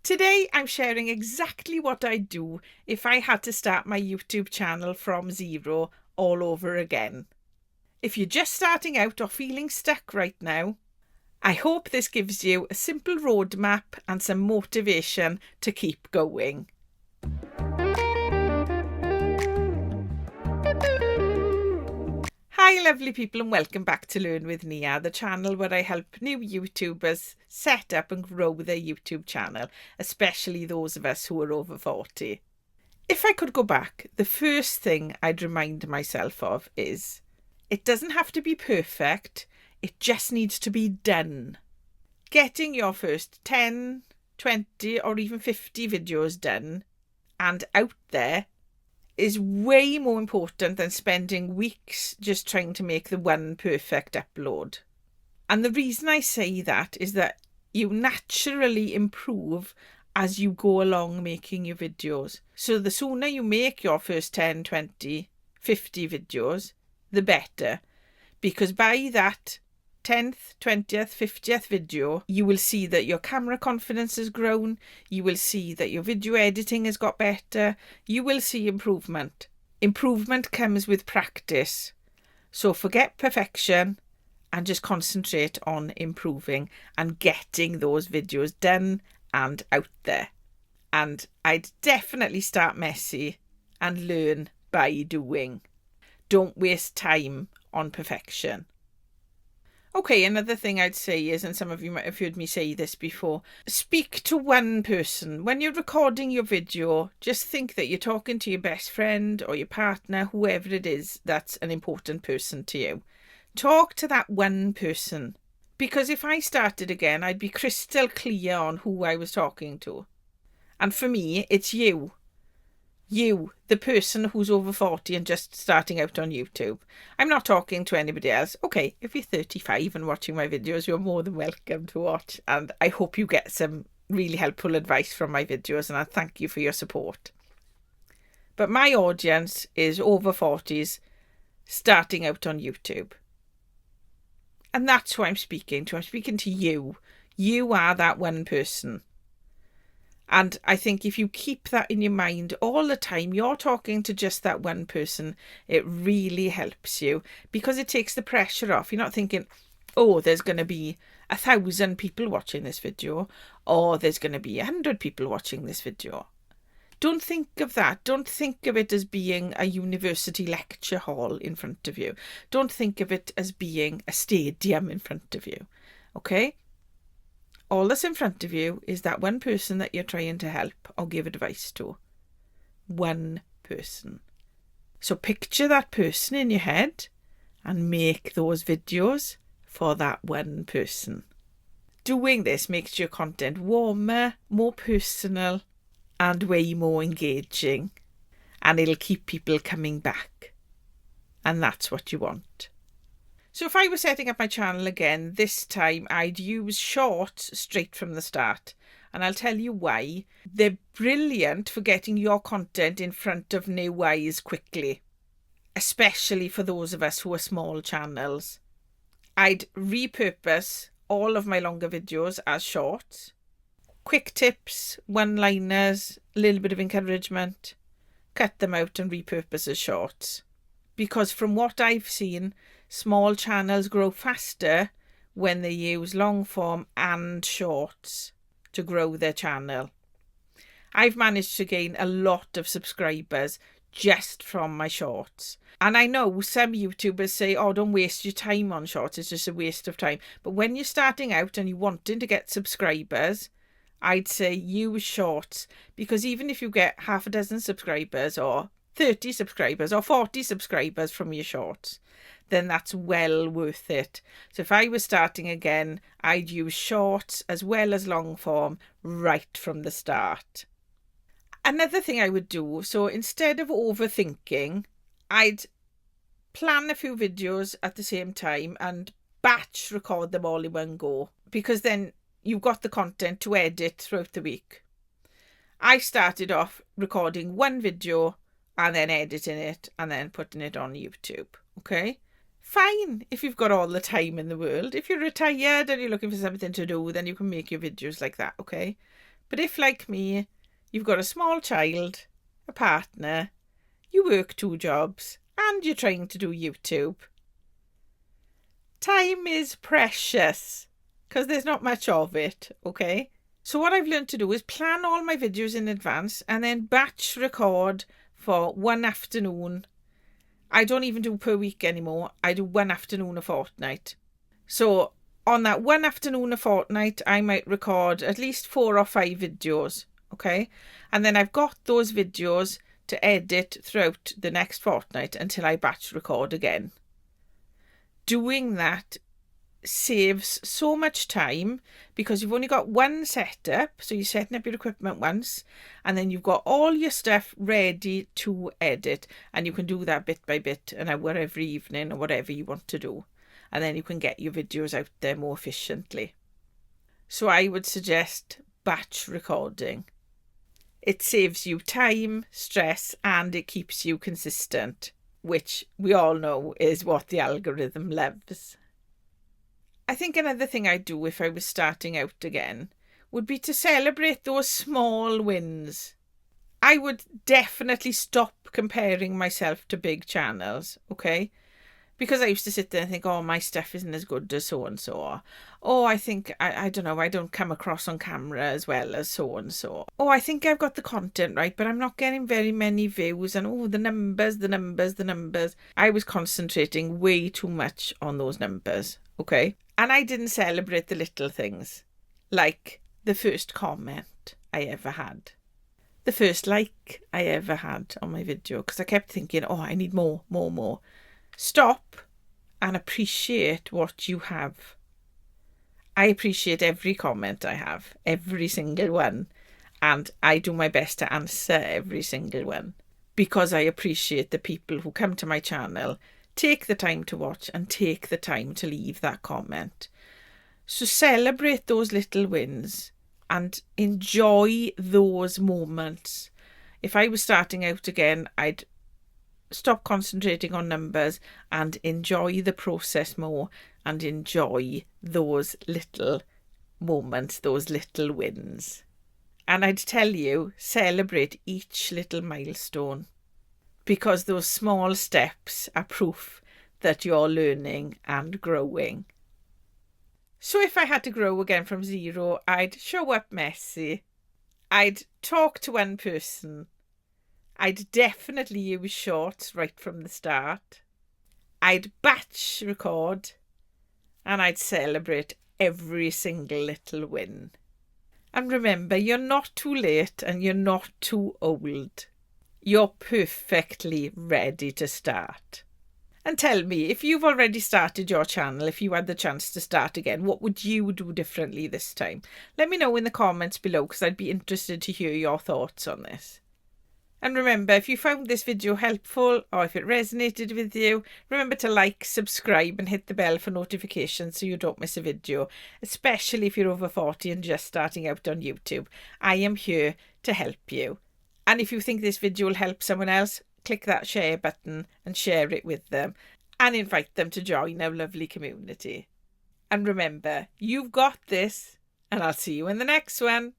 Today I'm sharing exactly what I'd do if I had to start my YouTube channel from zero all over again. If you're just starting out or feeling stuck right now, I hope this gives you a simple roadmap and some motivation to keep going. Hi lovely people, and welcome back to Learn with Nia, the channel where I help new YouTubers set up and grow their YouTube channel, especially those of us who are over 40. If I could go back, the first thing I'd remind myself of is it doesn't have to be perfect, it just needs to be done. Getting your first 10, 20 or even 50 videos done and out there is way more important than spending weeks just trying to make the one perfect upload. And the reason I say that is that you naturally improve as you go along making your videos. So the sooner you make your first 10, 20, 50 videos, the better. Because by that 10th, 20th, 50th video, you will see that your camera confidence has grown, you will see that your video editing has got better, you will see improvement. Improvement comes with practice. So forget perfection and just concentrate on improving and getting those videos done and out there. And I'd definitely start messy and learn by doing. Don't waste time on perfection. Okay, another thing I'd say is, and some of you might have heard me say this before, speak to one person. When you're recording your video, just think that you're talking to your best friend or your partner, whoever it is that's an important person to you. Talk to that one person. Because if I started again, I'd be crystal clear on who I was talking to. And for me, it's you. You, the person who's over 40 and just starting out on YouTube. I'm not talking to anybody else. Okay, if you're 35 and watching my videos, you're more than welcome to watch. And I hope you get some really helpful advice from my videos, and I thank you for your support. But my audience is over 40s starting out on YouTube. And that's who I'm speaking to. I'm speaking to you. You are that one person. And I think if you keep that in your mind all the time, you're talking to just that one person, it really helps you because it takes the pressure off. You're not thinking, oh, there's going to be 1,000 people watching this video, or there's going to be 100 people watching this video. Don't think of that. Don't think of it as being a university lecture hall in front of you. Don't think of it as being a stadium in front of you. Okay? All that's in front of you is that one person that you're trying to help or give advice to. One person. So picture that person in your head and make those videos for that one person. Doing this makes your content warmer, more personal, and way more engaging. And it'll keep people coming back. And that's what you want. So if I were setting up my channel again, this time I'd use shorts straight from the start. And I'll tell you why. They're brilliant for getting your content in front of new eyes quickly. Especially for those of us who are small channels. I'd repurpose all of my longer videos as shorts. Quick tips, one-liners, a little bit of encouragement. Cut them out and repurpose as shorts. Because from what I've seen, small channels grow faster when they use long form and shorts to grow their channel. I've managed to gain a lot of subscribers just from my shorts. And I know some YouTubers say, oh, don't waste your time on shorts, it's just a waste of time. But when you're starting out and you're wanting to get subscribers, I'd say use shorts, because even if you get half a dozen subscribers or 30 subscribers or 40 subscribers from your shorts, then that's well worth it. So if I was starting again, I'd use shorts as well as long form right from the start. Another thing I would do, so instead of overthinking, I'd plan a few videos at the same time and batch record them all in one go, because then you've got the content to edit throughout the week. I started off recording one video and then editing it and then putting it on YouTube. Okay? Fine if you've got all the time in the world. If you're retired and you're looking for something to do, then you can make your videos like that, okay? But if, like me, you've got a small child, a partner, you work 2 jobs, and you're trying to do YouTube, time is precious because there's not much of it, okay? So what I've learned to do is plan all my videos in advance and then batch record for one afternoon. I don't even do per week anymore. I do one afternoon a fortnight. So on that one afternoon a fortnight, I might record at least 4 or 5 videos, okay? And then I've got those videos to edit throughout the next fortnight until I batch record again. Doing that saves so much time because you've only got one setup, so you're setting up your equipment once and then you've got all your stuff ready to edit, and you can do that bit by bit, an hour every evening or whatever you want to do, and then you can get your videos out there more efficiently. So I would suggest batch recording. It saves you time, stress, and it keeps you consistent, which we all know is what the algorithm loves. I think another thing I'd do if I was starting out again would be to celebrate those small wins. I would definitely stop comparing myself to big channels, okay? Because I used to sit there and think, oh, my stuff isn't as good as so-and-so. Oh, I think, I don't know, I don't come across on camera as well as so-and-so. Oh, I think I've got the content right, but I'm not getting very many views. And oh, the numbers. I was concentrating way too much on those numbers, okay? And I didn't celebrate the little things, like the first comment I ever had, the first like I ever had on my video, because I kept thinking, oh, I need more. Stop and appreciate what you have. I appreciate every comment I have, every single one, and I do my best to answer every single one because I appreciate the people who come to my channel, take the time to watch and take the time to leave that comment. So celebrate those little wins and enjoy those moments. If I was starting out again, I'd stop concentrating on numbers and enjoy the process more and enjoy those little moments, those little wins. And I'd tell you, celebrate each little milestone, because those small steps are proof that you're learning and growing. So if I had to grow again from 0, I'd show up messy. I'd talk to one person. I'd definitely use shorts right from the start. I'd batch record. And I'd celebrate every single little win. And remember, you're not too late and you're not too old. You're perfectly ready to start. And tell me, if you've already started your channel, if you had the chance to start again, what would you do differently this time? Let me know in the comments below, because I'd be interested to hear your thoughts on this. And remember, if you found this video helpful or if it resonated with you, remember to like, subscribe and hit the bell for notifications so you don't miss a video, especially if you're over 40 and just starting out on YouTube. I am here to help you. And if you think this video will help someone else, click that share button and share it with them and invite them to join our lovely community. And remember, you've got this, and I'll see you in the next one.